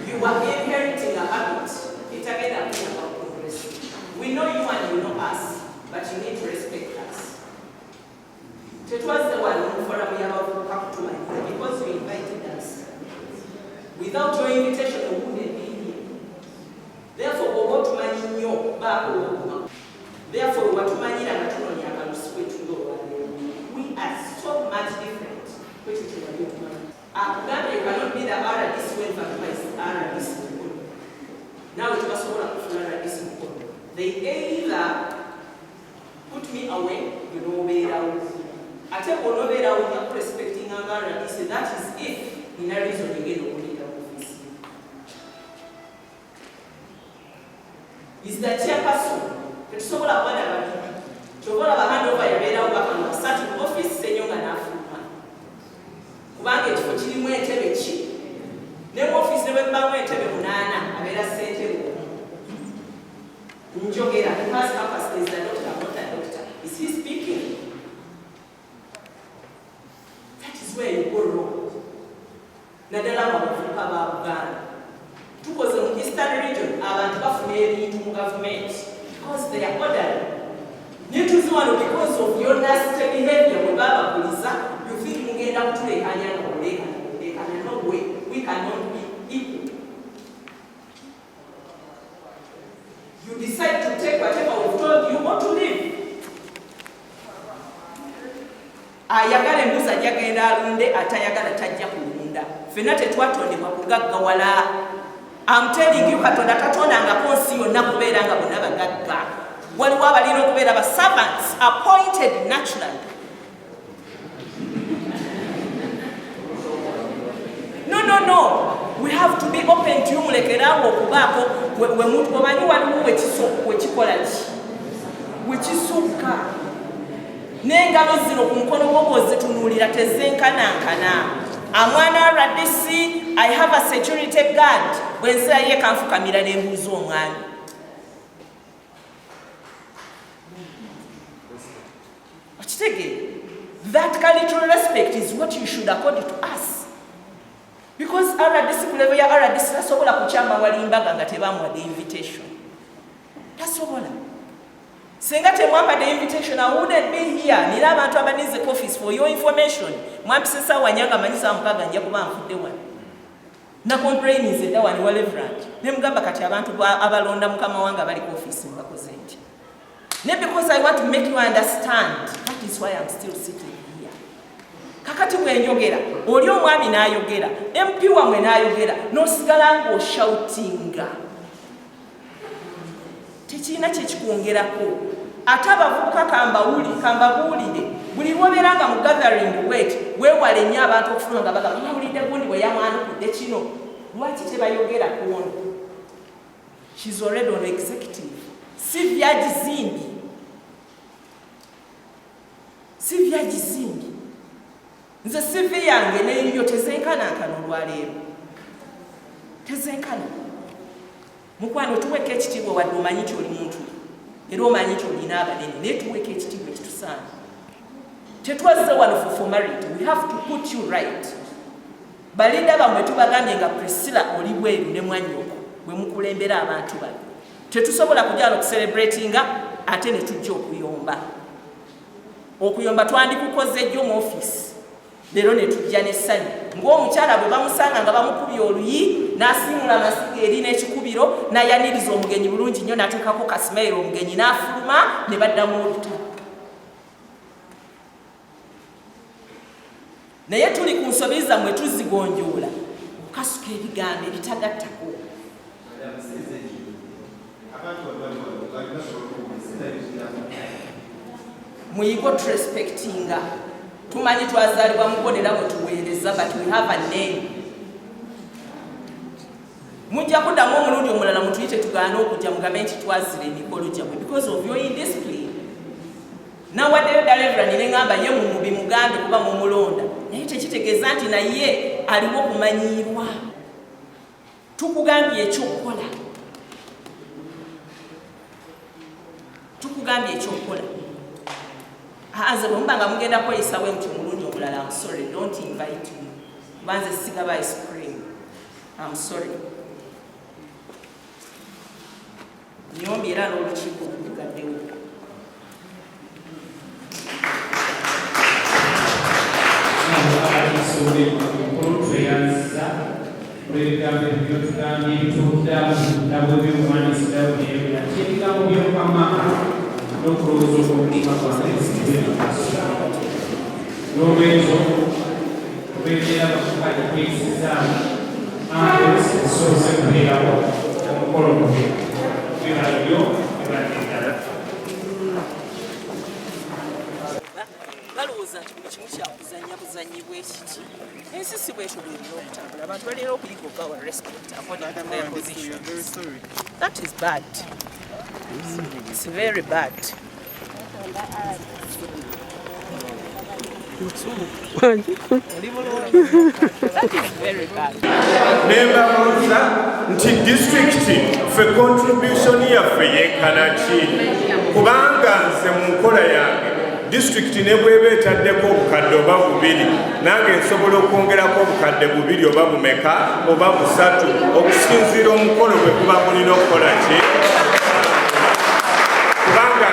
You are inheriting a habit. It's again about progress. We know you and you know us, but you need to respect us. So it was the one for a come to my home because you invited us. Without your invitation, we wouldn't be here. Therefore, we go to Manino, therefore, we are so much different. You cannot be the RDC when Fatima is RDC. Now it was all of RDC. They either put me away, you know, where I was. I tell you, where I was respecting RDC. That is if in a reason again of the office. Is the chairperson. It's all about a to go hand over your bed out and start in office, senior and after. Kubanga ekifo kirimu entebe ki ne mu office ne bwebbamu entebe 8 abeera ssentebe njogera he has capacity is a doctor. Is he speaking? That is where you go wrong. Naddala mu bavubuka ba Buganda tukoze mu Eastern region abantu bafuna ebintu mu government because they are orderly. Nituziwano because of your nasty behavior bwe babakuliza you think mugenda kutulekanya n'okulekanya no way we cannot be equal. You decide to take whatever we've told you want to live. Ayagala embuzi ajagenda alunde atayagala tajja kulunda. Ffenna tetwatondebwa kugaggawala. I'm telling you Katonda tatondangako nsi yonna kubeera nga bonna bagagga. Waliwo abalina okubeera ba servants appointed naturally. No. We have to be open to you mulekerawo okubaako we muntu omanyi waliwo wekikola ki wekisukka n'engalo zino ku mukono gwo bw'ozitunuulira tezenkanankana. Amwana RDC I have a security guard bwe nzira ye kanfukamira n'embuuza omwami. That cultural respect is what you should accord to us. Because RDC kulevel ya RDC tasobola kukyama walimbaga nga tebamwadde invitation. Tasobola. Senga temwampadde invitation I wouldn't be here. Nina abantu abanize office for your information. Mwampisa wanyanga manyisa mukaga nja kuba nfudde wano. Na complain nze dda wani wa Reverend. Ne mugamba kati abantu abalonda mukama wange bali ku office mbakoze nti. Because I want to make you understand. That is why I'm still sitting here. Kakati bwe njogera, oli omwami n'ayogera, MP wamwe n'ayogera, n'osigala ng'oshoutinga. Tekirina kye kikwongerako. Ate abavubuka kambabuulire, buli lwobeera nga mu gathering wet, weewale nnyo abantu okufuna nga bagamba, mawulidde gundi bwe yamwanukudde kino. Lwaki tebayogera ku ono? She's already on executive. Sylvia Gizimbi. Nze CV yange neyo tezenkanankana olwaleero. Tezenkana. Mukwano tuweke ekitiibwa wadde omanyi kyoli muntu. Era omanyi kyolina abanene. Naye tuweke ekitiibwa ekitusaana. Tetwazze wano for formality. We have to put you right. Balinda bamwe tubagambye nga Priscilla oli bweru ne Mwanyoko bwe mukulembera abantu bano. Tetusobola kujala okucelebratinga ate ne tujja okuyomba. Okuyomba twandikukoze jjo mu office. Lero ne tujja n'essanyu. Ng'omukyala bwe bamusanga nga bamukubye oluyi n'asimula amasiga eri n'ekikubiro n'ayaniriza omugenyi bulungi nnyo n'ateekako kasimayiro omugenyi n'afuluma ne baddamu olutalo. Naye tuli ku nsobi zammwe tuzigonjoola okukasuka ebigambo ebitagattako. Muyigo respectinga tumanyi twazaalibwa mukolera bwe tuweereza, but we have a name. Mujja kuddamu omulundi omulala mutuyite tugaane okujja mugambe nti twazira emikolo gyabwe because of your indiscipline. Nawaddeyo ddala Reverend ne ŋŋamba ye mu mubi mugambe kuba mumulonda, naye tekitegeeza nti naye aliwo okumanyiirwa. Tukugambye ekyokukola, tukugambye ekyokukola. Nze bwe muba nga mugenda kweyisa bwe muti omulundi omulala, I'm sorry, don't invite me. Banze sigaba ice cream. I'm sorry. Nyombi era n'olukiiko okugaddewo. Balowooza nti buli kimu kyakuzannya buzanyibwa ekiki. Ensi si bwetyo bw'erina okutambula. Abantu balina okuyiga okugawa respect according to their position. That is bad. It's very bad. That is very bad. Nembabuuza nti disitulikiti ffe contribution yaffe yeekana ki? Kubanga nze mu nkola yange disitulikiti ne bw'eba etaddeko obukadde oba bubiri, nange nsobola okwongerako obukadde bubiri oba bumeka oba busatu okusinziira omukolo gwe kuba mulina okukola ki? Kubanga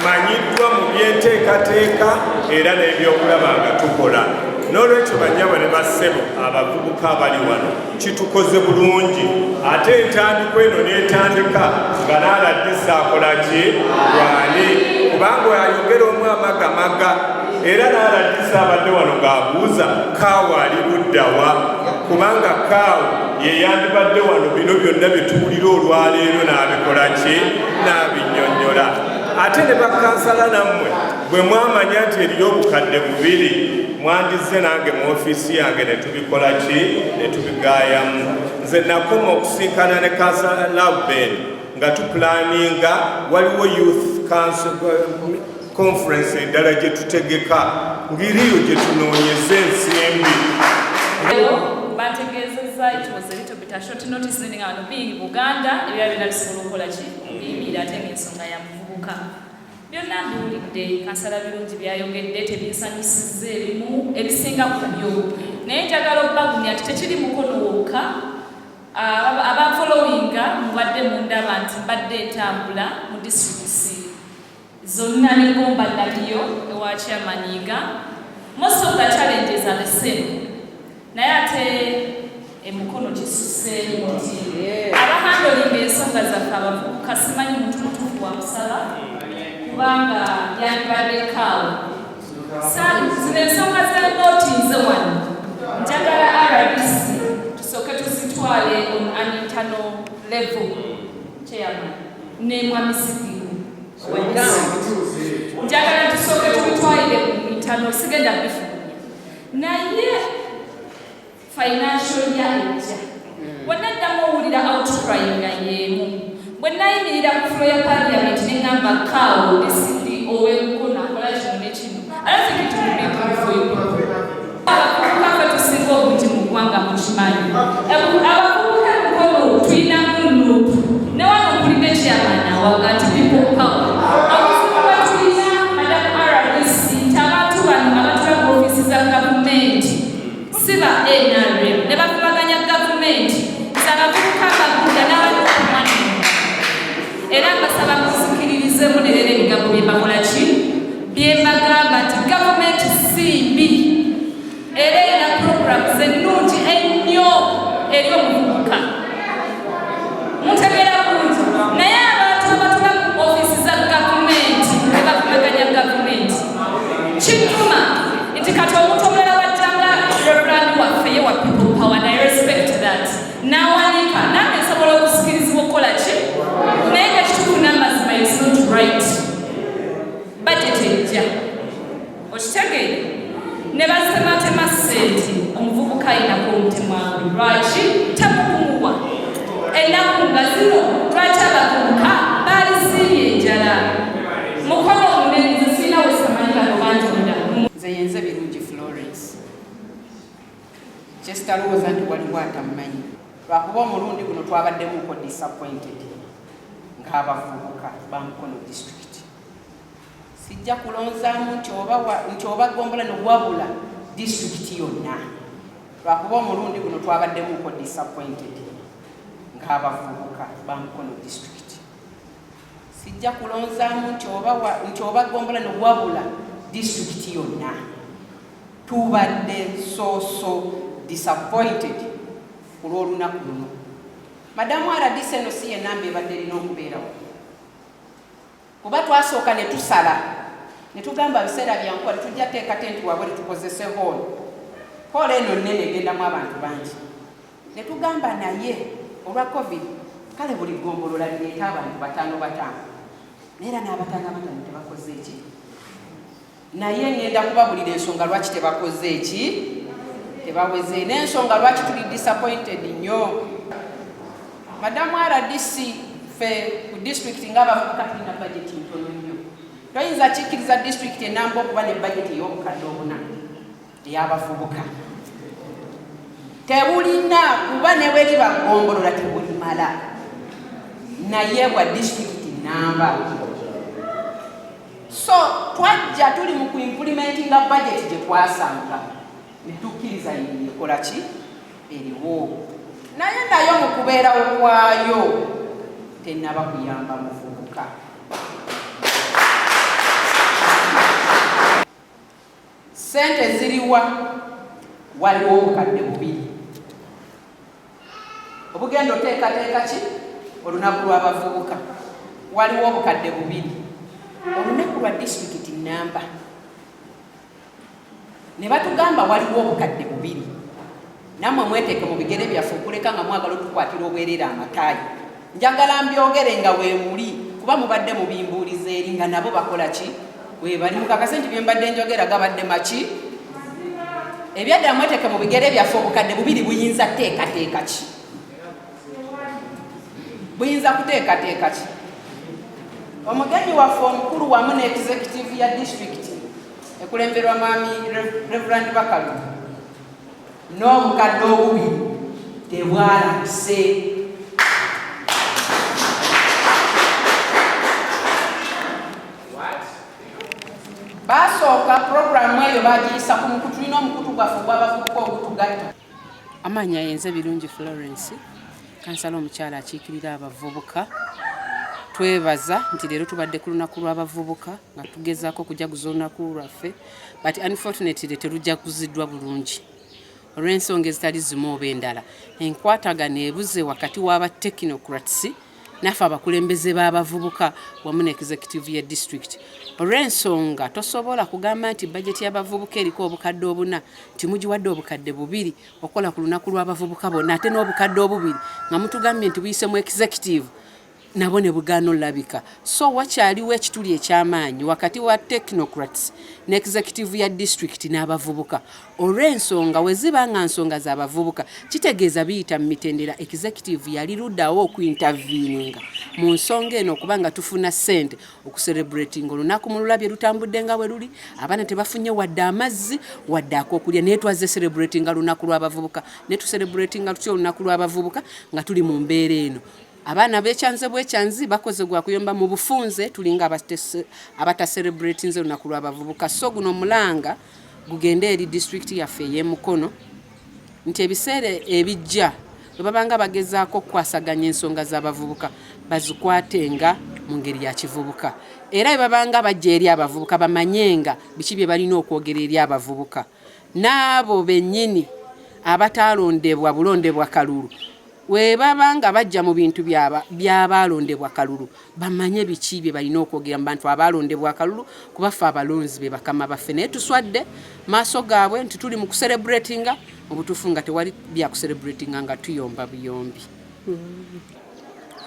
manyiddwa mu byenteekateeka era n'ebyokulaba nga tukola. N'olwekyo banyaba ne bassebo abavubuka abali wano kitukoze bulungi, ate entandikwa eno n'etandika nga n'aladisa akola ki? Lwani? Kubanga ayogera omu amagamaga era n'aladisa abadde wano ng'abuuza kaawa ali luddawa? Kubanga kaawa ye yandibadde wano bino byonna bye tuwulira olwaleero n'abikola ki? N'abinnyonnyola. Ate ne bakansala nammwe bwe mwamanya nti eriyo obukadde bubiri, mwandize nange mu ofiisi yange ne tubikola ki? Ne tubigaayamu. Nze nakoma okusinkana ne kansala Labben nga tupulaninga, waliwo youth council conference endala gye tutegeka, ngiriyo gye tunoonyeza ensimbi. Bategeezezza it was a little bit a short notice leading out being Buganda, ebyo byonna bisobola okukola ki? Ebibiri ate ng'ensonga ya muvubuka. Byonna mbiwulidde, kansala birungi byayogedde, tebinsanyusizza ebimu ebisinga ku byo. Naye njagala obbagumya nti tekiri mukono wokka. Abafolowinga mubadde mundaba nti mbadde entambula mu disitulikisi zonna n'engomba naliyo ewa Kyamaniiga. Most of the challenges are the same. Naye ate emukono gisuseemu nti abahandolinga ensonga zaffe abavubuka simanyi muntu mutuufu wa musala kubanga yandibadde kaawo. Zino ensonga za nooti nze wano njagala RDC tusooke tuzitwale on an internal level. Chairman ne Mwami Sipiru njagala tusooke tubitwalire mu internal, sigenda bifunya naye financial ejja bwonna ddamu owulira outcry nga yeemu. Bwe nayimirira ku fulo ya parliament ne ŋŋamba kaawo disindi ow'enkono akola kino ne kino, I don't think it will be good for you. Abavubuka ffe tusinga obungi mu ggwanga mukimanyi. Abavubuka emikono tuyinamu nuupu ne wano mpulidde chairman awaga nti people power. Obuzibu bwe tulina Madam RDC nti abantu bano abatula mu ofiisi za gavumenti siba NRM ne bavuganya gavumenti nti abavubuka abagunda n'abadukumani era mbasaba musikiririzemu ne leero ebigambo bye mbakola ki? Bye mbagamba nti gavumenti si mbi era erina programs ennungi ennyo eri omuvubuka. Mutegeera bulungi, naye abantu abatula mu ofiisi za gavumenti ne bavuganya gavumenti kituma nti kati omuntu omulala wajjanga reverand waffe ye wa people power, and I respect that. N'awanika nange nsobola okusikirizibwa okukola ki? Naye nga kituufu n'amazima is not right. Budget ejja okitegeere kyesitalowooza nti waliwo atamumanyi lwakuba omulundi guno twabaddemuko disappointed ng'abavubuka ba Mukono district. Sijja kulonzaamu nti oba Gombola ne wabula district yonna lwakuba omulundi guno twabaddemuko disappointed ng'abavubuka ba Mukono district. Sijja kulonzaamu nti oba Gombola ne wabula district yonna tubadde so disappointed ku lw'olunaku luno. Madamu RDC eno si ye namba ebadde erina okubeerawo kuba twasooka ne tusala ne tugamba biseera byankuba tetujja teekate nti wabwe tukozese hoolo eno nnene egendamu abantu bangi ne tugamba naye olwa COVID kale buli ggombolola lireeta abantu 5 naye n'abataano abataano tebakoze eki naye ngenda kubabulira ensonga lwaki tebakoze eki tebaweze n'ensonga lwaki tuli disappointed nnyo. Madamu RDC fe ku district ng'abavubuka tulina budget ntono nnyo toyinza kikkiriza district enamba okuba ne budget ey'obukadde 4 ey'abavubuka tebulina kuba ne bwe liba ggombolola tebulimala naye bwa district namba. So twajja tuli mu kuimplementinga budget gye twasanga ne tukkiriza ekola ki eriwo naye mu kubeerawo kwayo tennaba kuyamba muvubuka. Sente ziriwa waliwo obukadde 2 obugenda oteekateeka ki olunaku lw'abavubuka waliwo obukadde 2 olunaku lwa district namba ne batugamba waliwo obukadde 2 nammwe mweteeke mu bigere byaffe okuleka nga mwagala otukwatira obwerera amataayi. Njagala mbyogere nga weemuli kuba mubadde mubimbuuliza eri nga nabo bakola ki webali mukakase nti byembadde njogera gabadde maki ebyadda mweteeke mu bigere byaffe obukadde 2 buyinza teekateeka ki buyinza kuteekateeka ki. Omugenyi waffe omukulu wamu ne executive ya district ekulemberwa Maami Reverend Bakalu n'obukadde 2 tebwalakise. Basooka programu eyo bagiyisa ku mukutu tulina omukutu gwaffe gw'abavubuka ogutugatta. Amanya yenze Birungi Florence kansala omukyala akiikirira abavubuka. Twebaza nti leero tubadde ku lunaku lw'abavubuka nga tugezaako okujaguza olunaku lwaffe but unfortunately terujaguziddwa bulungi olw'ensonga ezitali zimu oba endala. Enkwatagano ebuze wakati w'aba technocrats naffe abakulembeze b'abavubuka wamu ne executive ya district. Olw'ensonga tosobola kugamba nti budget y'abavubuka eriko obukadde 4 nti mugiwadde obukadde 2 okola ku lunaku lw'abavubuka bonna ate n'obukadde 2 nga mutugambye nti buyise mu executive nabo ne bugaana olabika. So wakyaliwo ekituli eky'amaanyi wakati wa technocrats ne executive ya district n'abavubuka. Olw'ensonga we ziba nga nsonga z'abavubuka kitegeeza biyita mu mitendera executive yali luddawo okuinterveninga mu nsonga eno okuba nga tufuna ssente okucelebrating olunaku mu lulabye lutambudde nga bwe luli abaana tebafunye wadde amazzi wadde ak'okulya naye twazze celebratinga lunaku lw'abavubuka ne tucelebratinga tutya olunaku lw'abavubuka nga tuli mu mbeera eno. Abaana b'ekyanze bwekyanzi bakoze gwa kuyomba mu bufunze tulinga abatacelebratinze olunaku lw'abavubuka. So guno mulanga gugende eri district yaffe ey'e Mukono nti ebiseera ebijja bwe babanga bagezaako okukwasaganya ensonga z'abavubuka bazikwatenga mu ngeri ya kivubuka era bwe babanga bajja eri abavubuka bamanyenga biki bye balina okwogera eri abavubuka n'abo bennyini abataalondebwa bulondebwa kalulu we babanga bajja mu bintu by'abalondebwa kalulu bamanye biki bye balina okwogera mu bantu abalondebwa kalulu kubaffe abalonzi be bakama baffe naye tuswadde maaso gaabwe nti tuli mu kucelebratinga obutuufu nga tewali bya kucelebratinga nga tuyomba buyombi.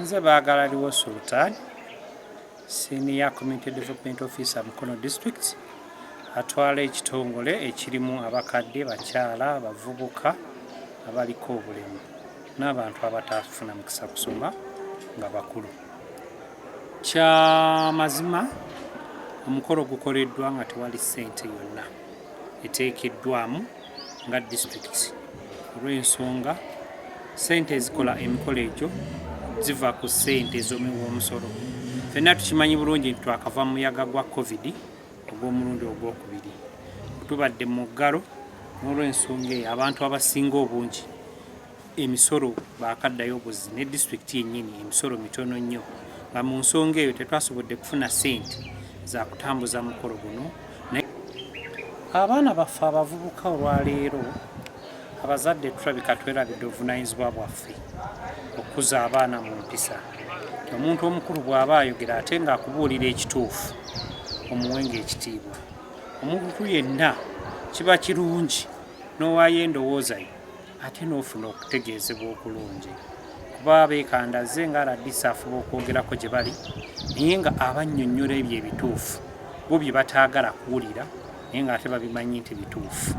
Nze baagala liwo Sultan Senior Community Development Officer Mukono District atwala ekitongole ekirimu abakadde bakyala abavubuka abaliko obulemu n'abantu abatafuna mukisa kusoma nga bakulu. Kya mazima omukolo gukoleddwa nga tewali ssente yonna eteekeddwamu nga district olw'ensonga ssente ezikola emikolo egyo ziva ku ssente ez'omuwi w'omusolo. Ffenna tukimanyi bulungi nti twakava mu muyaga gwa covid ogw'omulundi ogwokubiri. Tubadde mu ggalo n'olw'ensonga eyo abantu abasinga obungi emisolo baakaddayo obuzi ne disitulikiti yennyini emisolo mitono nnyo. Nga mu nsonga eyo tetwasobodde kufuna ssente za kutambuza mukolo guno. Abaana baffe abavubuka olwaleero abazadde tulabika twerabidde obuvunaanyizibwa bwaffe okukuza abaana mu mpisa. Omuntu omukulu bw'aba ayogera ate ng'akubuulira ekituufu omuwenga ekitiibwa. Omuntu yenna kiba kirungi n'owaayo endowooza ye ate n'ofuna okutegeezebwa okulungi. Kuba beekandaze nga RDC afuba okwogerako gye bali naye nga abannyonnyola ebyo ebituufu bo bye bataagala kuwulira naye ng'ate babimanyi nti bituufu.